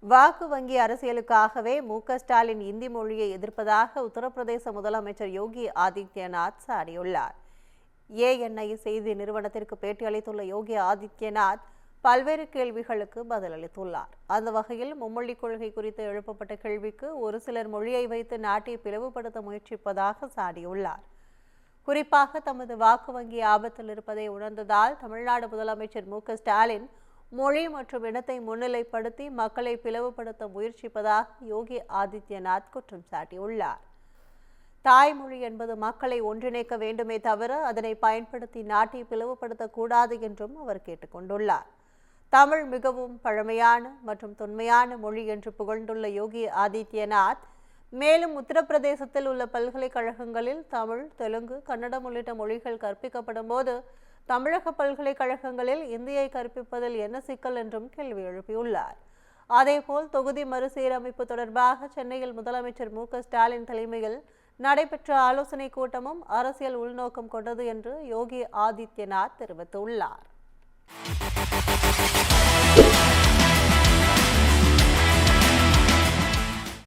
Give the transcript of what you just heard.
வாக்கு வங்கி அரசியலுக்காகவே மு.க.ஸ்டாலின் இந்தி மொழியை எதிர்ப்பதாக உத்தரப்பிரதேச முதலமைச்சர் யோகி ஆதித்யநாத் சாடியுள்ளார். ஏஎன்ஐ செய்தி நிறுவனத்திற்கு பேட்டியளித்துள்ள யோகி ஆதித்யநாத் பல்வேறு கேள்விகளுக்கு பதிலளித்துள்ளார். அந்த வகையில் மும்மொழிக் கொள்கை குறித்து எழுப்பப்பட்ட கேள்விக்கு ஒரு சிலர் மொழியை வைத்து நாட்டை பிளவுபடுத்த முயற்சிப்பதாக சாடியுள்ளார். குறிப்பாக தமது வாக்கு வங்கி ஆபத்தில் இருப்பதை உணர்ந்ததால் தமிழ்நாடு முதலமைச்சர் மு.க.ஸ்டாலின் மொழி மற்றும் இனத்தை முன்னிலைப்படுத்தி மக்களை பிளவுபடுத்த முயற்சிப்பதாக யோகி ஆதித்யநாத் குற்றம் சாட்டியுள்ளார். தாய்மொழி என்பது மக்களை ஒன்றிணைக்க வேண்டுமே தவிர அதனை பயன்படுத்தி நாட்டை பிளவுபடுத்தக்கூடாது என்றும் அவர் கேட்டுக்கொண்டுள்ளார். தமிழ் மிகவும் பழமையான மற்றும் தொன்மையான மொழி என்று புகழ்ந்துள்ள யோகி ஆதித்யநாத் மேலும் உத்தரப்பிரதேசத்தில் உள்ள பல்கலைக்கழகங்களில் தமிழ், தெலுங்கு, கன்னடம் உள்ளிட்ட மொழிகள் கற்பிக்கப்படும் போது தமிழக பல்கலைக்கழகங்களில் இந்தியை கற்பிப்பதில் என்ன சிக்கல் என்றும் கேள்வி எழுப்பியுள்ளார். அதேபோல் தொகுதி மறுசீரமைப்பு தொடர்பாக சென்னையில் முதலமைச்சர் மு.க.ஸ்டாலின் தலைமையில் நடைபெற்ற ஆலோசனைக் கூட்டமும் அரசியல் உள்நோக்கம் கொண்டது என்று யோகி ஆதித்யநாத் தெரிவித்துள்ளார்.